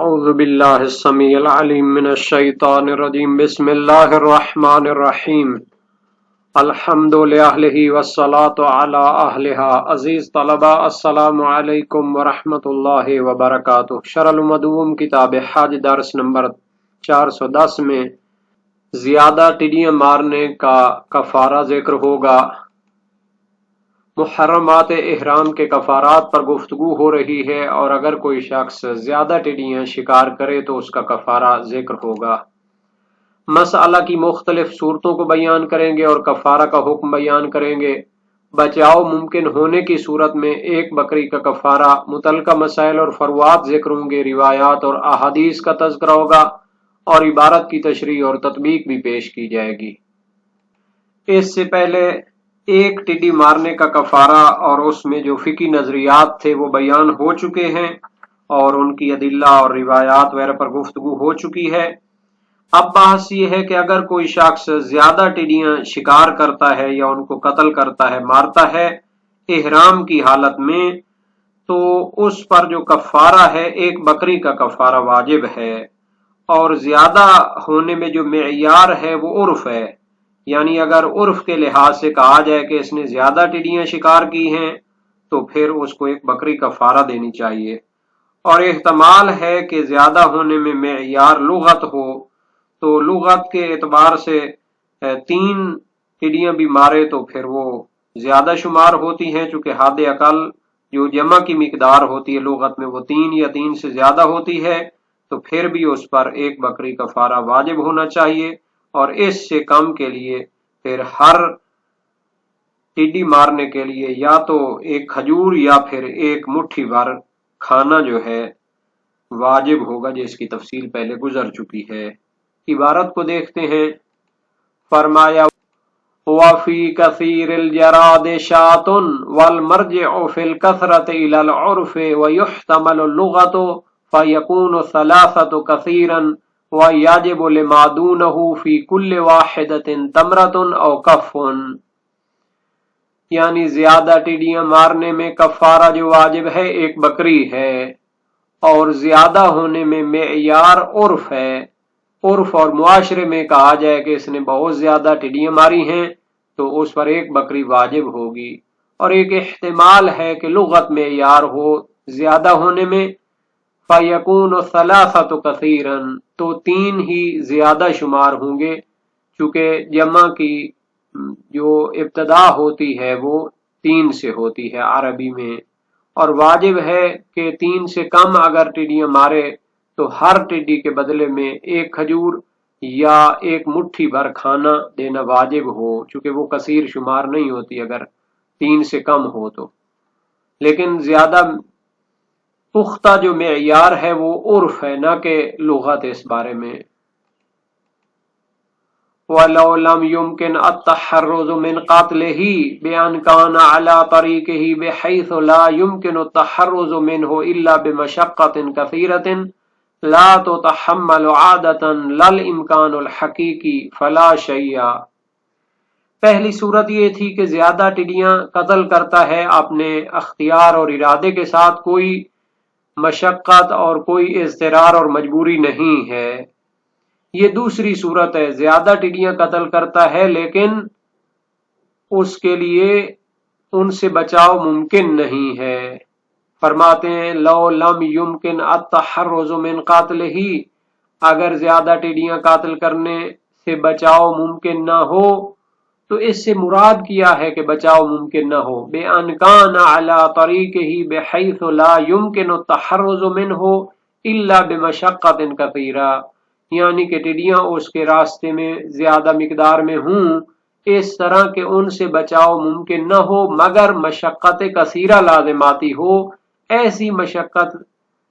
اعوذ باللہ السمیع العلیم من الشیطان الرجیم بسم اللہ الرحمن الرحیم الحمد للہ والصلاة علی اہلہا۔ عزیز طلبہ السلام علیکم ورحمۃ اللہ وبرکاتہ۔ شرح المدوم کتاب حج درس نمبر 410 میں زیادہ ٹڈیاں مارنے کا کفارہ ذکر ہوگا۔ محرمات احرام کے کفارات پر گفتگو ہو رہی ہے، اور اگر کوئی شخص زیادہ ٹڈیاں شکار کرے تو اس کا کفارہ ذکر ہوگا۔ مسئلہ کی مختلف صورتوں کو بیان کریں گے اور کفارہ کا حکم بیان کریں گے۔ بچاؤ ممکن ہونے کی صورت میں ایک بکری کا کفارہ، متعلقہ مسائل اور فروعات ذکر ہوں گے، روایات اور احادیث کا تذکرہ ہوگا، اور عبارت کی تشریح اور تطبیق بھی پیش کی جائے گی۔ اس سے پہلے ایک ٹڈی مارنے کا کفارہ اور اس میں جو فقہی نظریات تھے وہ بیان ہو چکے ہیں، اور ان کی ادلہ اور روایات وغیرہ پر گفتگو ہو چکی ہے۔ اب بحث یہ ہے کہ اگر کوئی شخص زیادہ ٹڈیاں شکار کرتا ہے یا ان کو قتل کرتا ہے، مارتا ہے احرام کی حالت میں، تو اس پر جو کفارہ ہے ایک بکری کا کفارہ واجب ہے، اور زیادہ ہونے میں جو معیار ہے وہ عرف ہے، یعنی اگر عرف کے لحاظ سے کہا جائے کہ اس نے زیادہ ٹڈیاں شکار کی ہیں تو پھر اس کو ایک بکری کفارہ دینی چاہیے، اور احتمال ہے کہ زیادہ ہونے میں معیار لغت ہو، تو لغت کے اعتبار سے 3 ٹڈیاں بھی مارے تو پھر وہ زیادہ شمار ہوتی ہیں، چونکہ حد اقل جو جمع کی مقدار ہوتی ہے لغت میں وہ 3 یا 3 سے زیادہ ہوتی ہے، تو پھر بھی اس پر ایک بکری کفارہ واجب ہونا چاہیے، اور اس سے کم کے لیے پھر ہر ٹڈی مارنے کے لیے یا تو ایک کھجور یا پھر ایک مٹھی بھر کھانا جو ہے واجب ہوگا، جس کی تفصیل پہلے گزر چکی ہے۔ عبارت کو دیکھتے ہیں۔ فرمایا وَفِي كَثِيرِ الْجَرَادِ شَاةٌ وَالْمَرْجِعُ فِي الْكَثْرَةِ إِلَى الْعُرْفِ وَيُحْتَمَلُ اللُّغَةُ فَيَكُونُ ثَلَاثَةُ كَثِيرًا وَيَجِبُ لِمَا دُونَهُ فِي كُلِّ وَاحِدَةٍ تَمْرَةٌ أَوْ كَفٌّ، یعنی زیادہ ٹڈیاں مارنے میں کفارہ جو واجب ہے ایک بکری ہے، اور زیادہ ہونے میں معیار عرف ہے۔ عرف اور معاشرے میں کہا جائے کہ اس نے بہت زیادہ ٹڈیاں ماری ہیں تو اس پر ایک بکری واجب ہوگی، اور ایک احتمال ہے کہ لغت معیار ہو زیادہ ہونے میں، فَيَكُونُ ثَلَاثَةُ كَثِيرًا، تو 3 ہی زیادہ شمار ہوں گے، چونکہ جمع کی جو ابتدا ہوتی ہے وہ 3 سے ہوتی ہے عربی میں، اور واجب ہے کہ 3 سے کم اگر ٹڈیاں مارے تو ہر ٹڈی کے بدلے میں ایک کھجور یا ایک مٹھی بھر کھانا دینا واجب ہو، چونکہ وہ کثیر شمار نہیں ہوتی اگر 3 سے کم ہو تو۔ لیکن زیادہ پختہ جو معیار ہے وہ عرف ہے، نہ کہ لغت اس بارے میں۔ وَلَوْ لَمْ يُمْكِنْ التَّحَرُّزُ مِنْ قَتْلِهِ بِأَنْ كَانَ عَلَى طَرِيقِهِ بِحَيْثُ لَا يُمْكِنُ التَّحَرُّزُ مِنْهُ إِلَّا بِمَشَقَّةٍ كَثِيرَةٍ لَا تُتَحَمَّلُ عَادَةً لَا الْإِمْكَانُ الْحَقِيقِي فَلَا شَيْءَ۔ پہلی صورت یہ تھی کہ زیادہ ٹڈیاں قتل کرتا ہے اپنے اختیار اور ارادے کے ساتھ، کوئی مشقت اور کوئی اضطرار اور مجبوری نہیں ہے۔ یہ دوسری صورت ہے، زیادہ ٹڈیاں قتل کرتا ہے لیکن اس کے لیے ان سے بچاؤ ممکن نہیں ہے۔ فرماتے ہیں لو لم یمکن التحرز من قاتلہ، اگر زیادہ ٹڈیاں قاتل کرنے سے بچاؤ ممکن نہ ہو تو اس سے مراد کیا ہے کہ بچاؤ ممکن نہ ہو، بِأَنْ كَانَ عَلَى طَرِيقِهِ بِحَيْثُ لَا يُمْكِنُ التَّحَرُّزُ مِنْهُ إِلَّا بِمَشَقَّةٍ كَثِيرَةٍ، یعنی کہ ٹڈیاں اس کے راستے میں زیادہ مقدار میں ہوں اس طرح کہ ان سے بچاؤ ممکن نہ ہو مگر مشقت کثیرہ لازم آتی ہو، ایسی مشقت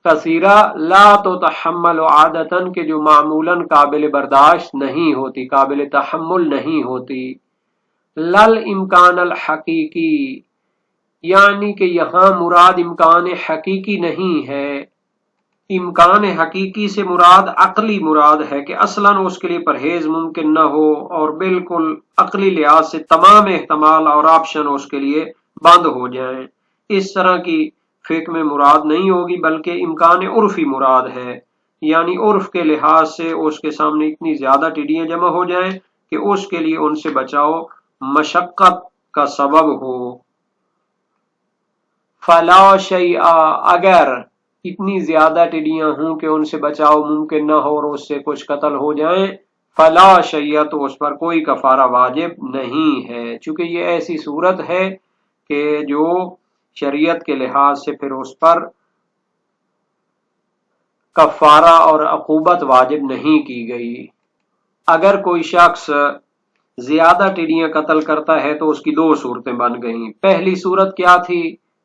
کثیرہ لا تتحمل عادتاً کہ جو معمولاً قابل برداشت نہیں ہوتی، قابل تحمل نہیں ہوتی، لل امکان الحقیقی، یعنی کہ یہاں مراد امکان حقیقی نہیں ہے۔ امکان حقیقی سے مراد عقلی مراد ہے کہ اصلاً اس کے لیے پرہیز ممکن نہ ہو، اور بالکل عقلی لحاظ سے تمام احتمال اور آپشن اس کے لیے بند ہو جائیں۔ اس طرح کی فقہ میں مراد نہیں ہوگی، بلکہ امکان عرفی مراد ہے یعنی عرف کے لحاظ سے اس کے سامنے اتنی زیادہ ٹڈیاں جمع ہو جائیں کہ اس کے لیے ان سے بچاؤ مشقت کا سبب ہو۔ فلا شیء، اگر اتنی زیادہ ٹڈیاں ہوں کہ ان سے بچاؤ ممکن نہ ہو اور اس سے کچھ قتل ہو جائیں، فلا شیء، تو اس پر کوئی کفارہ واجب نہیں ہے، چونکہ یہ ایسی صورت ہے کہ جو شریعت کے لحاظ سے پھر اس پر کفارہ اور عقوبت واجب نہیں کی گئی۔ اگر کوئی شخص زیادہ ٹڈیاں قتل کرتا ہے تو اس کی دو صورتیں بن گئیں۔ پہلی صورت کیا تھی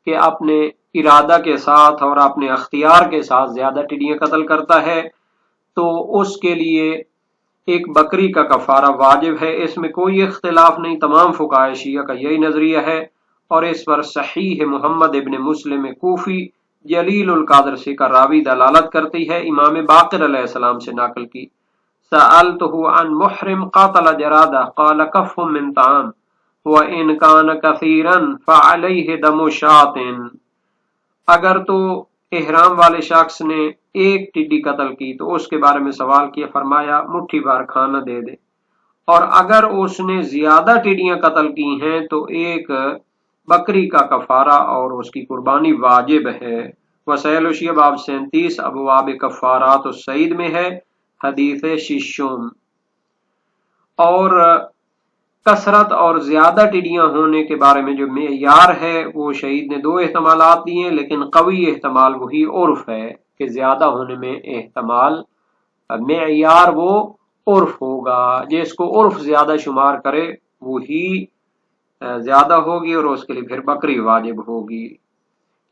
کہ اپنے ارادہ کے ساتھ اور اپنے اختیار کے ساتھ زیادہ ٹڈیاں قتل کرتا ہے تو اس کے لیے ایک بکری کا کفارہ واجب ہے، اس میں کوئی اختلاف نہیں، تمام فقہائے شیعہ کا یہی نظریہ ہے، اور اس پر صحیح محمد ابن مسلم کوفی جلیل القدر سے کا راوی دلالت کرتی ہے، امام باقر علیہ السلام سے نقل کی۔ سألته عن محرم قاتل جرادہ قال کف من طعام وإن كان كثيرا فعليه دم شاة، اگر تو احرام والے شخص نے ایک ٹڈی قتل کی تو اس کے بارے میں سوال کیا، فرمایا مٹھی بھر کھانا دے دے، اور اگر اس نے زیادہ ٹڈیاں قتل کی ہیں تو ایک بکری کا کفارہ اور اس کی قربانی واجب ہے۔ وسائل الشیعہ باب 37 ابواب کفارات السعید میں ہے، حدیث ششم۔ اور کثرت اور زیادہ ٹڈیاں ہونے کے بارے میں جو معیار ہے وہ شہید نے دو احتمالات دیے، لیکن قوی احتمال وہی عرف ہے کہ زیادہ ہونے میں احتمال، معیار وہ عرف ہوگا، جس کو عرف زیادہ شمار کرے وہی زیادہ ہوگی اور اس کے لیے پھر بکری واجب ہوگی۔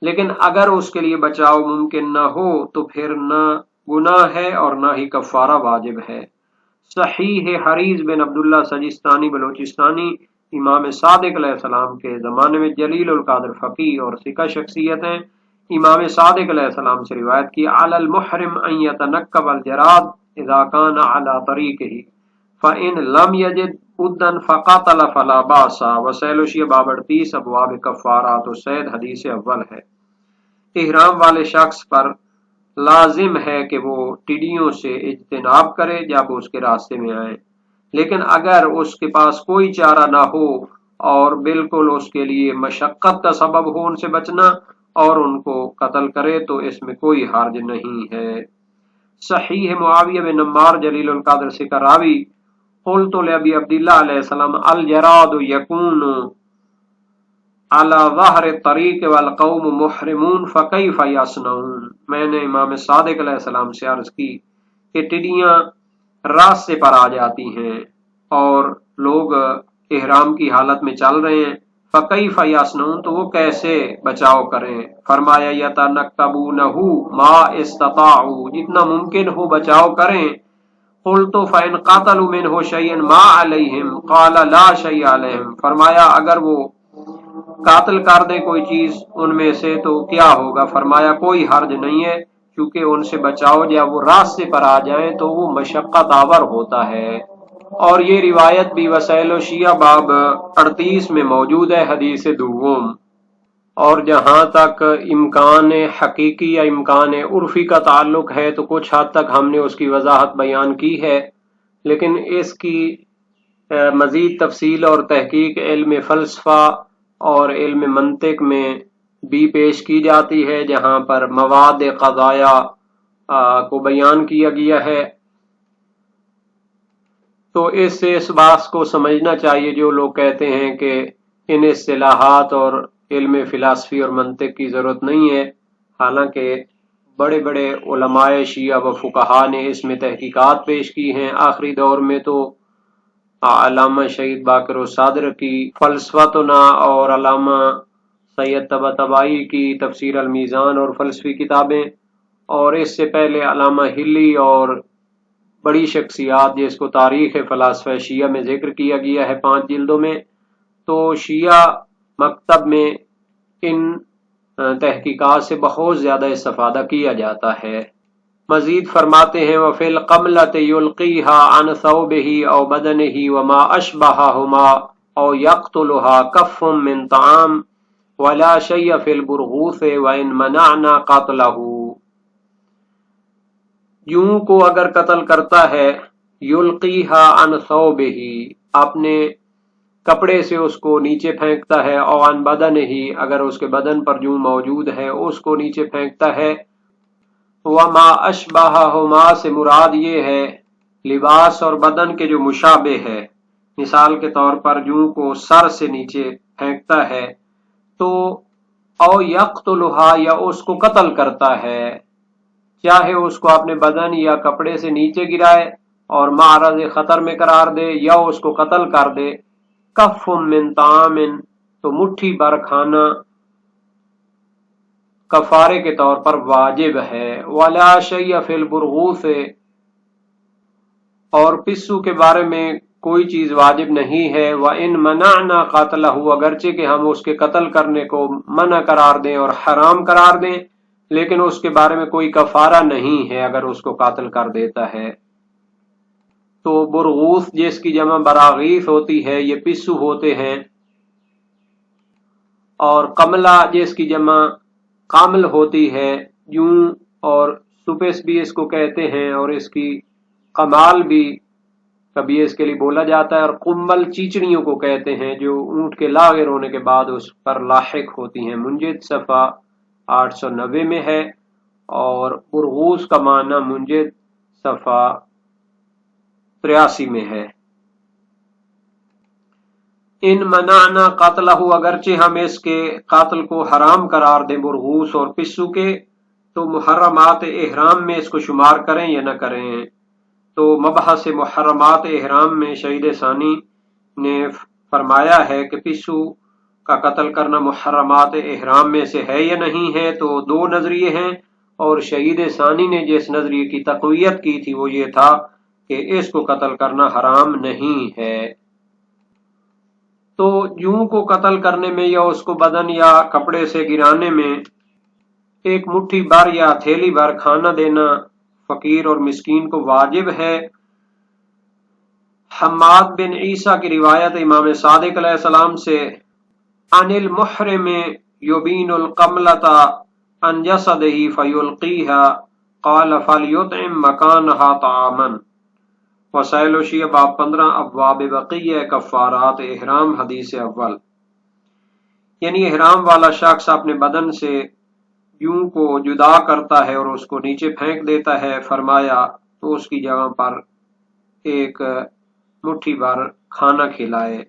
لیکن اگر اس کے لیے بچاؤ ممکن نہ ہو تو پھر نہ گناہ ہے اور نہ ہی کفارہ واجب ہے۔ صحیح حریز بن عبداللہ سجستانی بلوچستانی امام صادق علیہ السلام کے زمانے میں جلیل القدر فقیہ اور ثقہ شخصیت ہیں، امام صادق علیہ السلام سے روایت کی علی المحرم ان یتنکب الجراد اذا کان علی طریقہ فإن لم یجد ادن فقاتل فلا باس۔ وسائل الشیعہ باب 38 ابواب کفارات الصید حدیث اول ہے۔ احرام والے شخص پر لازم ہے کہ وہ ٹڈیوں سے اجتناب کرے جب اس کے راستے میں آئیں، لیکن اگر اس کے پاس کوئی چارہ نہ ہو اور بالکل اس کے لیے مشقت کا سبب ہو ان سے بچنا اور ان کو قتل کرے تو اس میں کوئی حرج نہیں ہے۔ صحیح معاویہ بن عمار جلیل القدر سے کا راوی قلت لابی عبداللہ علیہ السلام الجراد یکون علی ظہر الطریق والقوم محرمون فکیف یصنعون، میں نے امام صادق علیہ السلام سے عرض کی کہ ٹڈیاں راستے پر آ جاتی ہیں اور لوگ احرام کی حالت میں چل رہے ہیں، فکیف یصنعون، تو وہ کیسے بچاؤ کریں؟ فرمایا یتنکبونہ ما استطاعوا، جتنا ممکن ہو بچاؤ کریں۔ قلت فإن قاتلوا منه شيئا ما عليهم قال لا شيء عليهم، فرمایا اگر وہ قاتل کر دیں کوئی چیز ان میں سے تو کیا ہوگا؟ فرمایا کوئی حرج نہیں ہے، کیونکہ ان سے بچاؤ جب وہ راستے پر آ جائیں تو وہ مشقت آور ہوتا ہے۔ اور یہ روایت بھی وسائل الشیعہ باب 38 میں موجود ہے، حدیث دوم۔ اور جہاں تک امکان حقیقی یا امکان عرفی کا تعلق ہے تو کچھ حد تک ہم نے اس کی وضاحت بیان کی ہے، لیکن اس کی مزید تفصیل اور تحقیق علم فلسفہ اور علم منطق میں بھی پیش کی جاتی ہے، جہاں پر مواد قضایا کو بیان کیا گیا ہے۔ تو اس سے اس بات کو سمجھنا چاہیے جو لوگ کہتے ہیں کہ ان اصطلاحات اور علم فلسفی اور منطق کی ضرورت نہیں ہے، حالانکہ بڑے بڑے علماء شیعہ و فقہا نے اس میں تحقیقات پیش کی ہیں۔ آخری دور میں تو علامہ شہید باقر الصادر کی فلسفتنا اور علامہ سید طباطبائی کی تفسیر المیزان اور فلسفی کتابیں، اور اس سے پہلے علامہ ہلی اور بڑی شخصیات جس کو تاریخ فلاسفہ شیعہ میں ذکر کیا گیا ہے 5 جلدوں میں، تو شیعہ مکتب میں ان تحقیقات سے بہت زیادہ استفادہ کیا جاتا ہے۔ مزید فرماتے ہیں وَفِي الْقَمْلَةِ يُلْقِيهَا عَنْ ثَوْبِهِ أَوْ بَدَنِهِ وَمَا أَشْبَهَهُمَا أَوْ يَقْتُلُهَا كَفٌّ مِّن طَعَامٍ وَلَا شَيْءَ فِي الْبُرْغُوثِ وَإِنْ مَنَعْنَا قَتْلَهُ، جوں کو اگر قتل کرتا ہے یلقیہا عن ثوبہ، اپنے کپڑے سے اس کو نیچے پھینکتا ہے، او عن بدنہ، اگر اس کے بدن پر جوں موجود ہے اس کو نیچے پھینکتا ہے، وما اشبہہما سے مراد یہ ہے لباس اور بدن کے جو مشابہ ہے، مثال کے طور پر جوں کو سر سے نیچے پھینکتا ہے تو او یقتلھا، یا اس کو قتل کرتا ہے، چاہے اس کو اپنے بدن یا کپڑے سے نیچے گرائے اور معرض خطر میں قرار دے یا اس کو قتل کر دے، کف من طعام، تو مٹھی بھر کھانا کفارے کے طور پر واجب ہے، ولا شیء فی البرغوث، اور پسو کے بارے میں کوئی چیز واجب نہیں ہے، وَإِن مَنَعْنَا قَتْلَهُ، اگرچہ کہ ہم اس کے قتل کرنے کو منع قرار دیں اور حرام قرار دیں، لیکن اس کے بارے میں کوئی کفارہ نہیں ہے اگر اس کو قاتل کر دیتا ہے۔ تو برغوث جس کی جمع براغیث ہوتی ہے یہ پسو ہوتے ہیں، اور قملہ جس کی جمع قامل ہوتی ہے، یوں، اور سپس بھی اس کو کہتے ہیں، اور اس کی قمال بھی کبھی اس کے لیے بولا جاتا ہے، اور قمل چیچڑیوں کو کہتے ہیں جو اونٹ کے لاغر ہونے کے بعد اس پر لاحق ہوتی ہیں۔ منجد صفحہ 890 میں ہے، اور برغوث کا معنی منجد صفحہ 83 میں ہے۔ ان منعنا قتلہ، اگرچہ ہم اس کے قاتل کو حرام قرار دیں برغوث اور پسو کے، تو محرمات احرام میں اس کو شمار کریں یا نہ کریں۔ تو مبحث محرمات احرام میں شہید ثانی نے فرمایا ہے کہ پسو کا قتل کرنا محرمات احرام میں سے ہے یا نہیں ہے، تو دو نظریے ہیں، اور شہید ثانی نے جس نظریے کی تقویت کی تھی وہ یہ تھا کہ اس کو قتل کرنا حرام نہیں ہے۔ تو جوں کو قتل کرنے میں یا اس کو بدن یا کپڑے سے گرانے میں ایک مٹھی بھر یا تھیلی بھر کھانا دینا فقیر اور مسکین کو واجب ہے۔ حماد بن عیسیٰ کی روایت امام صادق علیہ السلام سے، عن المحرم یبین القملۃ عن جسدہ فیلقیہا قال فلیطعم مکانہا طعاما، وسائل وشیع باب 15 ابواب بقیہ کفارات احرام حدیث اول۔ یعنی احرام والا شخص اپنے بدن سے یوں کو جدا کرتا ہے اور اس کو نیچے پھینک دیتا ہے، فرمایا تو اس کی جگہ پر ایک مٹھی بھر کھانا کھلائے۔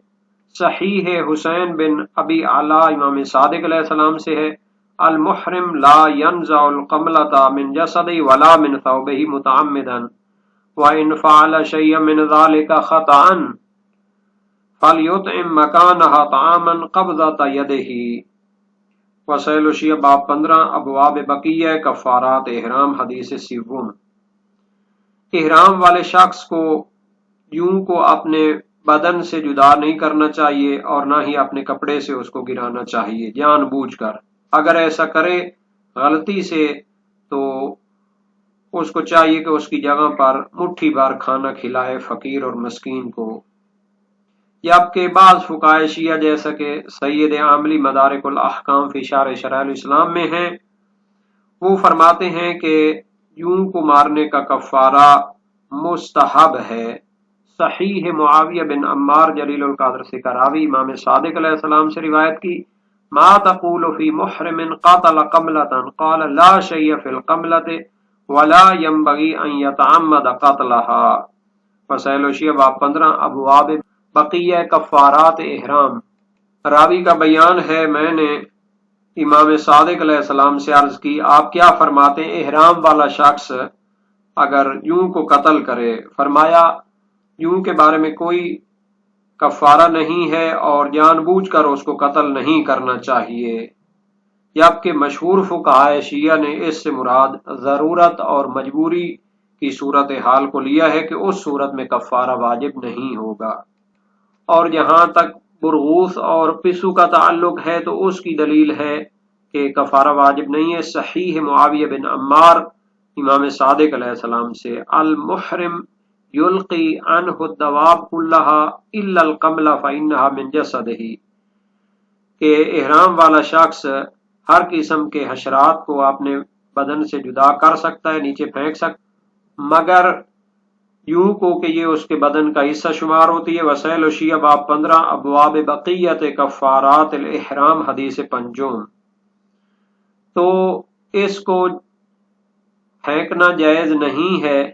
صحیح حسین بن ابی علا امام صادق علیہ السلام سے ہے، المحرم لا ينزع القملۃ من جسدہ ولا من ثوبہ متعمدا، وَإِنْ فَعَلَ شَيْئًا مِنْ ذَلِكَ خَطَأً فَلْيُطْعِمْ مَكَانَهَا طَعَامًا قَبْضَةَ يَدِهِ، وسائل وشیع باب 15 ابواب بقیہ کفارات احرام حدیث سیوم۔ احرام والے شخص کو یوں کو اپنے بدن سے جدا نہیں کرنا چاہیے اور نہ ہی اپنے کپڑے سے اس کو گرانا چاہیے جان بوجھ کر۔ اگر ایسا کرے غلطی سے تو اس کو چاہیے کہ اس کی جگہ پر مٹھی بھر کھانا کھلائے فقیر اور مسکین کو۔ جبکہ بعض فقہائے شیعہ جیسا کہ سید عاملی مدارک الاحکام فی شرح شرائع الاسلام میں ہیں، وہ فرماتے ہیں کہ یوں کو مارنے کا کفارہ مستحب ہے۔ صحیح معاویہ بن عمار جلیل القدر سے کراوی امام صادق علیہ السلام سے روایت کی، ما تقول فی محرم قاتل قملۃ قال لا شیء فی القملۃ ولا ينبغي ان يتعمد قتلها، وسائل وشیع باب 15 ابواب بقیہ کفارات احرام۔ راوی کا بیان ہے، میں نے امام صادق علیہ السلام سے عرض کی آپ کیا فرماتے ہیں احرام والا شخص اگر یوں کو قتل کرے؟ فرمایا یوں کے بارے میں کوئی کفارہ نہیں ہے اور جان بوجھ کر اس کو قتل نہیں کرنا چاہیے، جبکہ مشہور فقہائے شیعہ نے اس سے مراد ضرورت اور مجبوری کی صورت حال کو لیا ہے کہ اس صورت میں کفارہ واجب نہیں ہوگا۔ اور جہاں تک برغوث اور پسو کا تعلق ہے تو اس کی دلیل ہے کہ کفارہ واجب نہیں ہے۔ صحیح معاویہ بن عمار امام صادق علیہ السلام سے، المحرم یلقی عنہ الدواب کلہا الا القمل فانہا من جسدہ، کہ احرام والا شخص ہر قسم کے حشرات کو اپنے بدن سے جدا کر سکتا ہے، نیچے پھینک سکتا ہے، مگر یوں کو کہ یہ اس کے بدن کا حصہ شمار ہوتی ہے۔ وسائل و شیعہ باب 15 ابواب بقیت کفارات الاحرام حدیث پنجم۔ تو اس کو پھینکنا جائز نہیں ہے،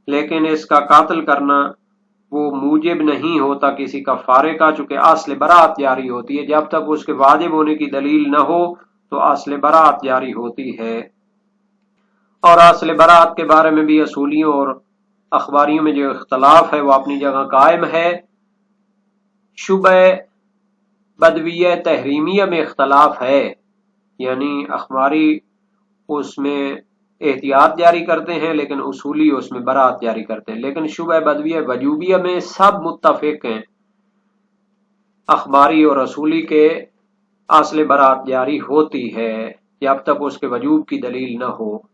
لیکن اس کا قاتل کرنا وہ موجب نہیں ہوتا کسی کفارے کا، چونکہ اصل برات جاری ہوتی ہے۔ جب تک اس کے واجب ہونے کی دلیل نہ ہو تو اصل برات جاری ہوتی ہے۔ اور اصل برات کے بارے میں بھی اصولیوں اور اخباریوں میں جو اختلاف ہے وہ اپنی جگہ قائم ہے۔ شبہ بدویہ تحریمیہ میں اختلاف ہے، یعنی اخباری اس میں احتیاط جاری کرتے ہیں لیکن اصولی اس میں برات جاری کرتے ہیں۔ لیکن شبہ بدویہ وجوبیہ میں سب متفق ہیں، اخباری اور اصولی کے اصل برات جاری ہوتی ہے جب تک اس کے وجوب کی دلیل نہ ہو۔